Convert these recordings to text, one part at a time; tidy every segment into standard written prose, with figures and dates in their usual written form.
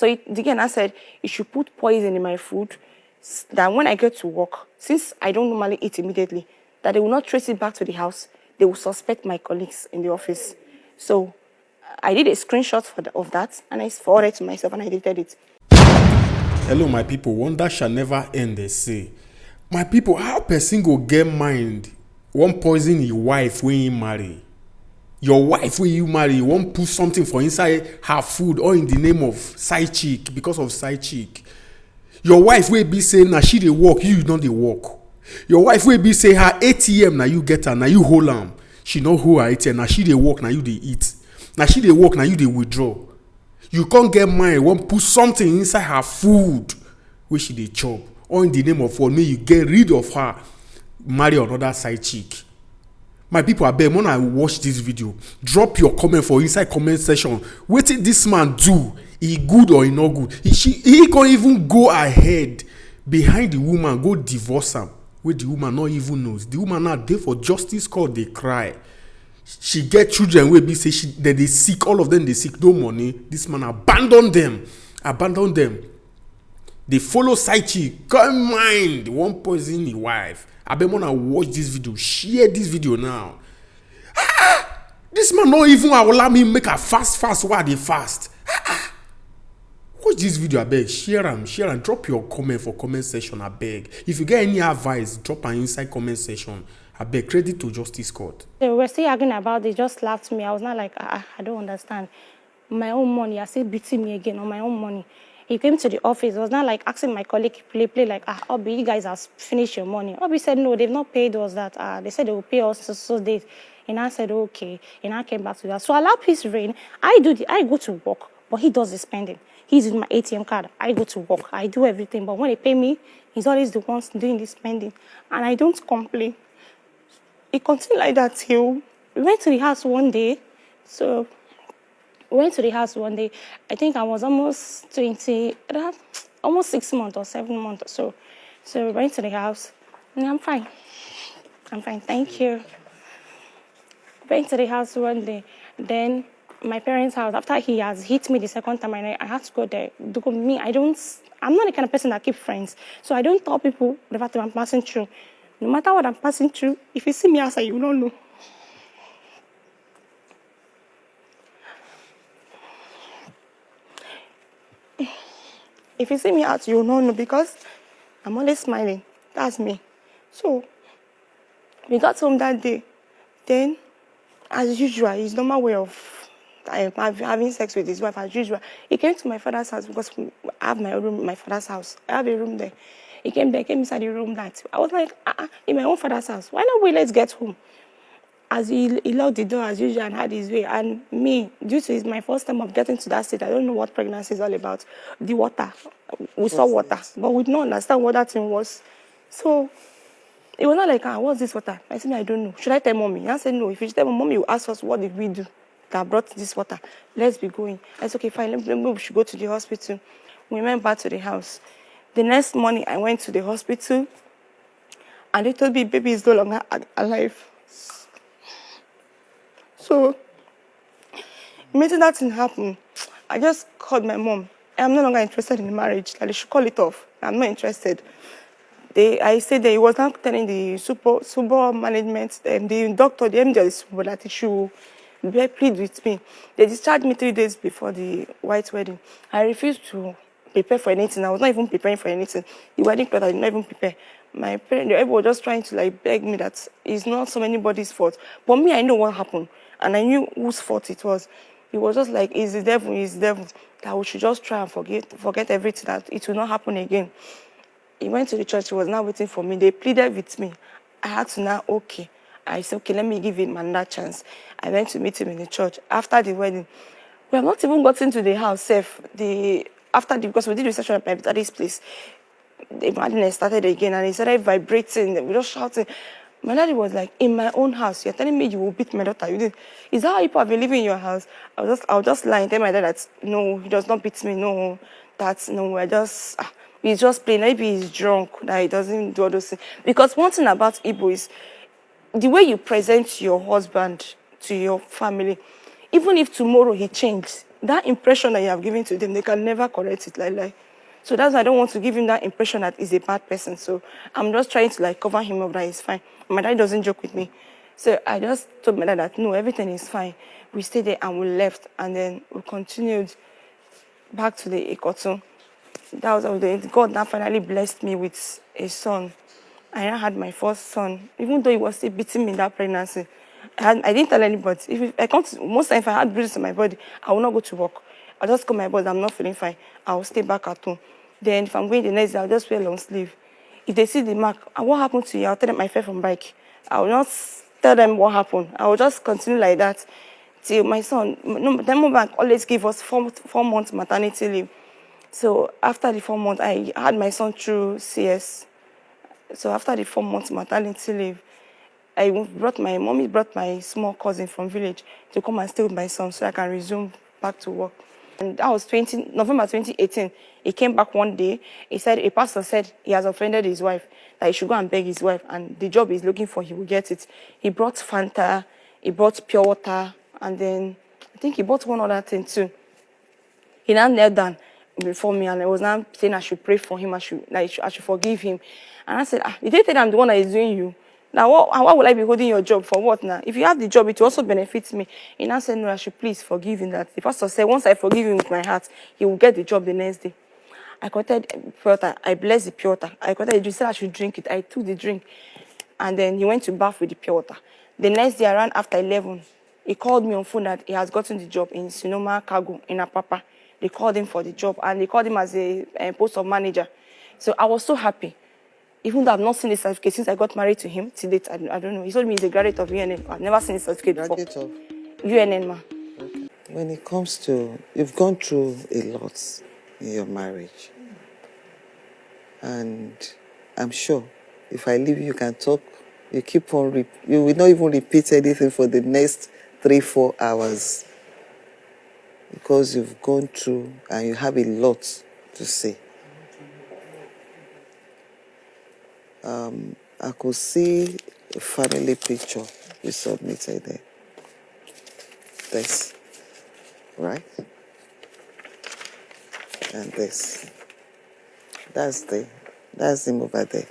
So the girl said, you should put poison in my food, that when I get to work, since I don't normally eat immediately, that they will not trace it back to the house. They will suspect my colleagues in the office. So I did a screenshot of that, and I forwarded it to myself, and I deleted it. Hello, my people. Wonder shall never end, they say. My people, how person go get mind? One poison your wife when you marry. Your wife when you marry, you won't put something for inside her food or in the name of side chick, because of side chick. Your wife will be saying, now she dey work, you don't dey work. Your wife will be say her ATM, now you get her, now you hold am. She no hold her ATM, now she dey work, now you dey eat. Now she dey work, now you dey withdraw. You can't get mind, won't put something inside her food where she dey chop. Or in the name of what, may you get rid of her, marry another side chick. My people, I beg, when I watch this video, drop your comment for inside comment section. What did this man do? He good or he not good? He can't even go ahead behind the woman, go divorce am. Where the woman not even knows. The woman not there for justice court, they cry. She get children where be say that they sick, all of them they sick, no money. This man abandon them. They follow side chick. Come mind, one poison the wife. I bet when I watch this video, share this video now. This man not even allow me make a fast while they fast. Watch this video, I beg. Share and drop your comment for comment section, I beg. If you get any advice, drop an inside comment section. I beg, credit to Justice Court. They were still arguing about it. They just laughed me. I was not like, I don't understand. My own money, you're still beating me again on my own money. He came to the office. It was not like asking my colleague play like, Obi, you guys have finished your money. Obi said, no, they've not paid us that. They said they will pay us so date. And I said, okay. And I came back to that. So allow peace reign. I go to work, but he does the spending. He's with my ATM card. I go to work. I do everything. But when they pay me, he's always the one doing the spending. And I don't complain. It continued like that till we went to the house one day. So we went to the house one day. I think I was almost 6 months or 7 months or so. So we went to the house, and I'm fine. Thank you. Went to the house one day. Then my parents' house, after he has hit me the second time, and I had to go there. Because me, I'm not the kind of person that keep friends. So I don't tell people the fact that I'm passing through. No matter what I'm passing through, if you see me outside, you don't know. If you see me out, you don't know, because I'm always smiling. That's me. So we got home that day. Then, as usual, his normal way of having sex with his wife, as usual, he came to my father's house because I have my room in my father's house. I have a room there. He came inside the room that I was like, in my own father's house. Why not let's get home? As he locked the door as usual and had his way. And me, due to it's my first time of getting to that state, I don't know what pregnancy is all about. The water. We saw water, but we did not understand what that thing was. So it was not like, what's this water? I said, I don't know. Should I tell mommy? I said, no. If you tell mommy, you ask us, what did we do that brought this water? Let's be going. I said, okay, fine. Maybe we should go to the hospital. We went back to the house. The next morning, I went to the hospital, and they told me baby is no longer alive. So, immediately that thing happened, I just called my mom. I'm no longer interested in the marriage. Like, they should call it off. I'm not interested. I said that he was not telling the super management, the doctor, the MD of the super, that he should plead with me. They discharged me 3 days before the white wedding. I refused to prepare for anything. I was not even preparing for anything. The wedding clothes, I did not even prepare. My parents, everyone was just trying to beg me that it's not so anybody's fault. But me, I know what happened. And I knew whose fault it was. It was just like, it's the devil, that we should just try and forget everything, that it will not happen again. He went to the church, he was now waiting for me. They pleaded with me. I had to now, okay. I said, okay, let me give him another chance. I went to meet him in the church. After the wedding, we have not even gotten to the house safe. Because we did reception at my daddy's place, the madness started again, and he started vibrating. We were just shouting. My daddy was like, in my own house, you're telling me you will beat my daughter. Is that how people have been living in your house? I'll just lie and tell my dad that, no, he does not beat me. No, he's just playing. Maybe he's drunk, that he doesn't do all those things. Because one thing about Igbo is the way you present your husband to your family. Even if tomorrow he changes, that impression that you have given to them, they can never correct it, like. So that's why I don't want to give him that impression that he's a bad person. So I'm just trying to like cover him up that he's fine. My dad doesn't joke with me. So I just told my dad that no, everything is fine. We stayed there and we left, and then we continued back to the Ikoton. That was how God now finally blessed me with a son. I now had my first son, even though he was still beating me in that pregnancy. I didn't tell anybody. If I come to, most times if I had bruises on my body, I will not go to work. I'll just call my boss, I'm not feeling fine. I'll stay back at home. Then if I'm going the next day, I'll just wear long sleeve. If they see the mark, what happened to you? I'll tell them I fell from bike. I will not tell them what happened. I will just continue like that till my son. Diamond Bank always give us 4 months maternity leave. So after the 4 months, I had my son through CS. So after the 4 months maternity leave, my mommy brought my small cousin from village to come and stay with my son so I can resume back to work. And that was November 2018. He came back one day. A pastor said he has offended his wife, that he should go and beg his wife, and the job he's looking for, he will get it. He brought Fanta, he brought pure water, and then I think he bought one other thing too. He now knelt down before me, and I was now saying I should pray for him, I should forgive him. And I said, did they think I'm the one that is doing you? Now, why would I be holding your job? For what now? If you have the job, it will also benefit me. He now said, no, I should please forgive him. That the pastor said, once I forgive him with my heart, he will get the job the next day. I collected pure water. I blessed the pure water. I collected it. He said I should drink it. I took the drink. And then he went to bath with the pure water. The next day, around after 11, he called me on phone that he has gotten the job in Sonoma Cargo in Apapa. They called him for the job, and they called him as a post of manager. So I was so happy. Even though I've not seen the certificate since I got married to him, to date, I don't know. He told me he's a graduate of UNN. I've never seen the certificate before. Graduate of? UNN, ma. Okay. When it comes to, you've gone through a lot in your marriage. And I'm sure if I leave you can talk, you keep on, you will not even repeat anything for the next 3-4 hours. Because you've gone through and you have a lot to say. I could see a family picture you submitted there. This, right? And this. That's him over there.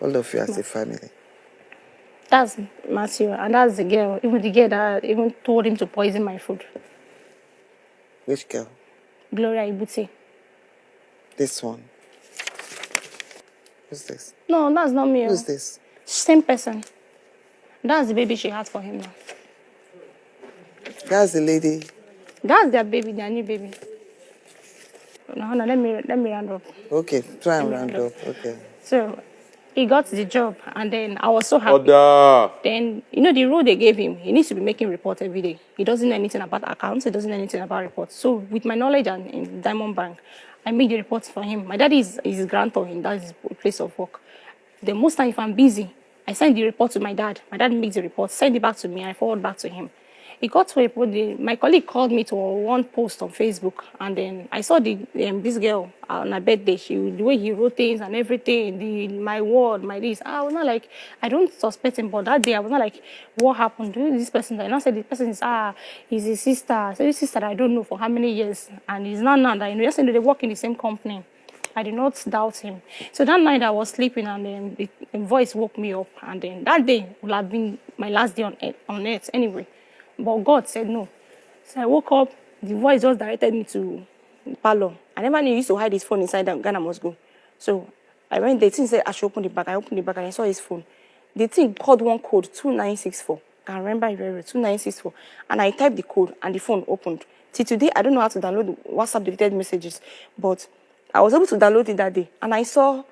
All of you as a family. That's Matthew, and that's the girl. Even the girl that even told him to poison my food. Which girl? Gloria Ibute. This one. Who's this? No, that's not me. Who's this? Same person. That's the baby she had for him now. That's the lady. That's their baby, their new baby. No, let me round up. Okay, try and round up. Okay. So he got the job, and then I was so happy. Order. Then, the role they gave him, he needs to be making reports every day. He doesn't know anything about accounts. He doesn't know anything about reports. So with my knowledge and in Diamond Bank, I make the reports for him. My dad is his grantor, and that's his place of work. The most time if I'm busy, I send the report to my dad. My dad makes the report, send it back to me, and I forward back to him. It got to a point, my colleague called me to one post on Facebook, and then I saw this girl on her birthday. The way he wrote things and everything, my word, my this. I was not like, I don't suspect him, but that day I was not like, what happened? Who is this person? And I said, the person is, he's his sister. I said, this sister that I don't know for how many years, and he's not now that I know. Yesterday they work in the same company. I did not doubt him. So that night I was sleeping, and then the voice woke me up, and then that day would have been my last day on earth anyway. But God said no. So I woke up, the voice just directed me to parlor. I never knew he used to hide his phone inside Ghana Must Go. So I went there, the thing said I should open the bag. I opened the bag and I saw his phone. The thing called one code, 2964. I can remember it very well, 2964. And I typed the code and the phone opened. Till today, I don't know how to download the WhatsApp deleted messages, but I was able to download it that day. And I saw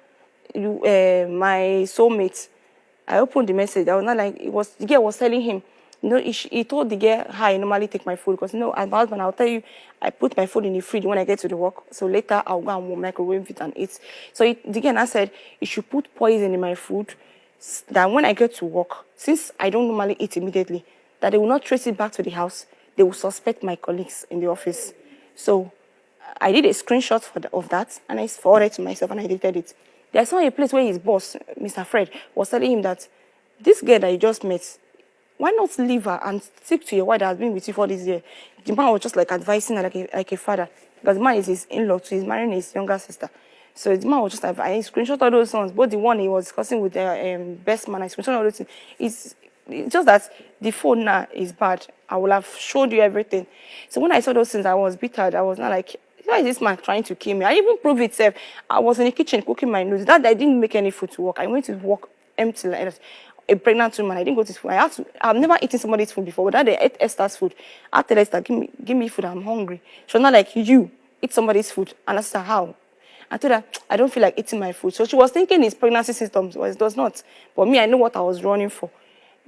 my soulmate. I opened the message. I was not like, the girl was telling him, he told the girl how I normally take my food. Because, as my husband, I'll tell you, I put my food in the fridge when I get to the work. So later, I'll go and microwave it and eat. So the girl said, you should put poison in my food. That when I get to work, since I don't normally eat immediately, that they will not trace it back to the house. They will suspect my colleagues in the office. So I did a screenshot of that, and I forwarded it to myself, and I deleted it. There's not a place where his boss, Mr. Fred, was telling him that this girl that you just met, why not leave her and stick to your wife that has been with you for this year? The man was just like advising her like a father. Because the man is his in-law, so he's marrying his younger sister. So the man was just like, I screenshot all those songs, both the one he was discussing with the best man, I screenshot all those things. It's just that the phone now is bad. I will have showed you everything. So when I saw those things, I was bitter. I was not like, why is this man trying to kill me? I even proved it. I was in the kitchen cooking my noodles. That I didn't make any food to work. I went to work empty like that. A pregnant woman. I didn't go to school. I've never eaten somebody's food before, but that they ate Esther's food. I tell Esther, give me food. I'm hungry. She was not like, you eat somebody's food. And I said, how? I told her, I don't feel like eating my food. So she was thinking it's pregnancy symptoms. Well, it does not. But me, I know what I was running for.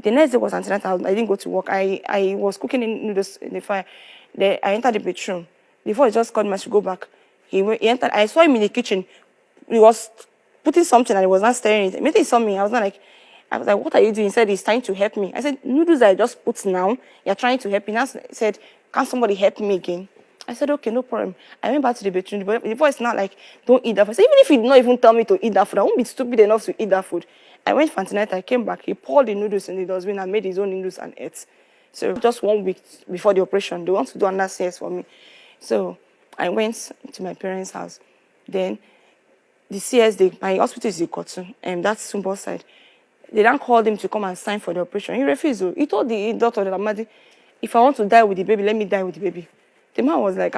The next day was antenatal. I didn't go to work. I was cooking noodles in the fire. I entered the bedroom. Before he just called me, I should go back. He entered. I saw him in the kitchen. He was putting something and he was not staring at it. Immediately he saw me. I was like, what are you doing? He said, he's trying to help me. I said, noodles I just put now. You're trying to help me. Now he said, can somebody help me again? I said, okay, no problem. I went back to the bedroom. But the voice not like, don't eat that food. So even if he did not even tell me to eat that food, I won't be stupid enough to eat that food. I went for antenatal. I came back. He poured the noodles in the dustbin and made his own noodles and ate. So just 1 week before the operation, they want to do another CS for me. So I went to my parents' house. Then the CS, my hospital is in Ikotu, and that's Sumbo side. They then called him to come and sign for the operation. He refused. He told the doctor that, Amadi, if I want to die with the baby, let me die with the baby. The man was like,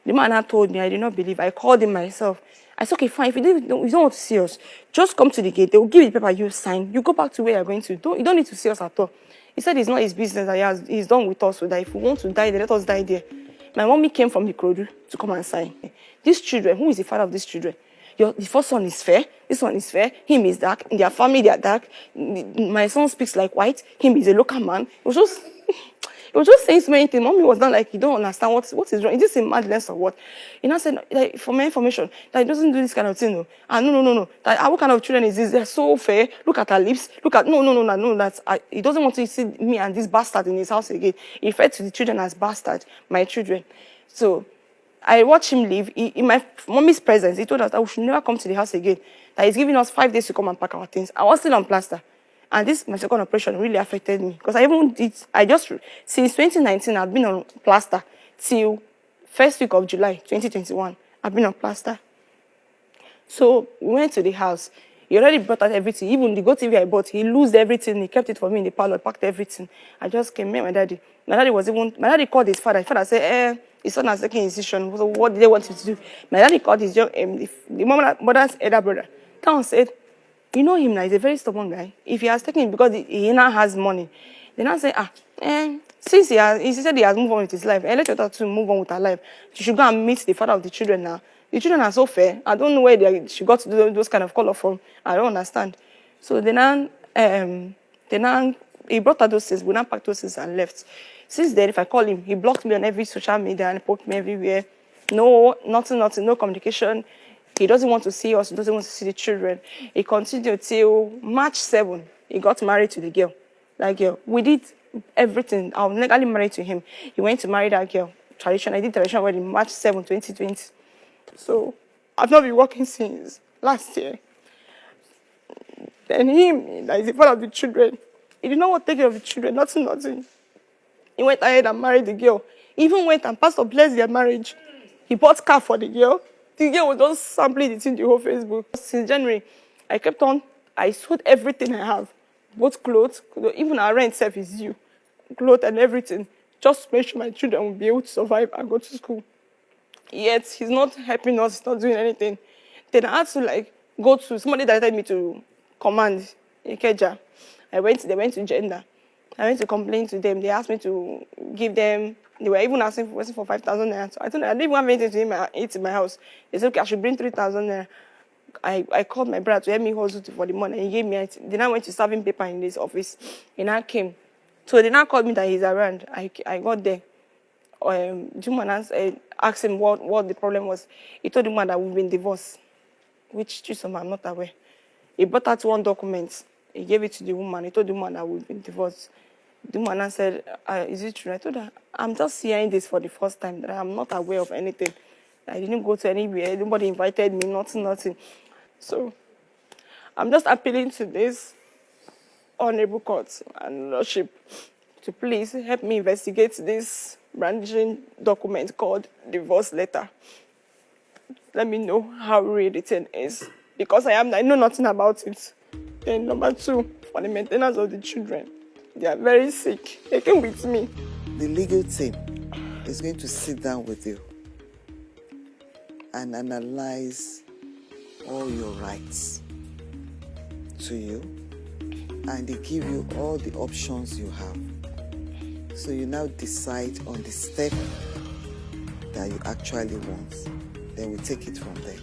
The man had told me, I did not believe. I called him myself. I said, okay, fine. If you don't want to see us, just come to the gate. They will give you the paper, you sign. You go back to where you're going to. You don't need to see us at all. He said it's not his business that he's done with us, so that if we want to die there, let us die there. My mommy came from the Ikorodu to come and sign. These children, who is the father of these children? The first one is fair. This one is fair. Him is dark. In their family, they are dark. My son speaks like white. Him is a local man. It was just saying so many things. Mommy was not like, you don't understand what is wrong. Is this a madness or what? You know, said, like, for my information, that he doesn't do this kind of thing. No. No. What kind of children is this? They're so fair. Look at her lips. No. He doesn't want to see me and this bastard in his house again. He referred to the children as bastard, my children. So I watched him leave. In my mommy's presence, he told us that we should never come to the house again. That he's giving us 5 days to come and pack our things. I was still on plaster. And this, my second operation, really affected me. Because since 2019, I've been on plaster till first week of July, 2021. I've been on plaster. So we went to the house. He already brought out everything. Even the GoTV I bought, he lost everything. He kept it for me in the parlor, packed everything. I just came, met my daddy. My daddy called his father. His father said, his son has taken his decision. So what did they want him to do? My daddy called his the mother's elder brother. Town said, you know him now, he's a very stubborn guy. If he has taken it because he now has money, they now say, since he said he has moved on with his life, let your daughter to move on with her life. She should go and meet the father of the children now. The children are so fair. I don't know where she got to do those kind of color from. I don't understand. So he brought out those things. We now packed those things and left. Since then, if I call him, he blocked me on every social media and poked me everywhere. No, nothing, no communication. He doesn't want to see us. He doesn't want to see the children. He continued till March 7. He got married to the girl. That girl. We did everything. I was legally married to him. He went to marry that girl. I did traditional wedding March 7, 2020. So I've not been working since last year. Then him, that is the father of the children. He did not want to take care of the children. Nothing. He went ahead and married the girl. He even went and pastor blessed their marriage. He bought car for the girl. The girl was just sampling it in the whole Facebook. Since January, I sold everything I have. Both clothes, even our rent self is due. Clothes and everything. Just to make sure my children will be able to survive and go to school. Yet, he's not helping us, he's not doing anything. Then I had to go to, somebody directed me to command Ikeja. They went to gender. I went to complain to them. They asked me to give them. They were even asking for 5,000 naira. So I told them I didn't even have anything to eat in my house. They said, okay, I should bring 3,000 naira. I called my brother to help me hustle for the money. And he gave me it. Then I went to serving paper in this office. And I came. So they now called me that he's around. I got there. Juma asked him what the problem was. He told the man that we've been divorced, which I'm not aware. He brought out one document. He gave it to the woman. He told the woman that we've been divorced. The woman said, is it true? I told her, I'm just hearing this for the first time, that I'm not aware of anything. I didn't go to anywhere. Nobody invited me, nothing. So I'm just appealing to this Honorable Court and Lordship to please help me investigate this brandishing document called divorce letter. Let me know how real the thing is, because I know nothing about it. Then number 2, for the maintenance of the children. They are very sick. They came with me. The legal team is going to sit down with you and analyze all your rights to you, and they give you all the options you have. So you now decide on the step that you actually want. Then we take it from there.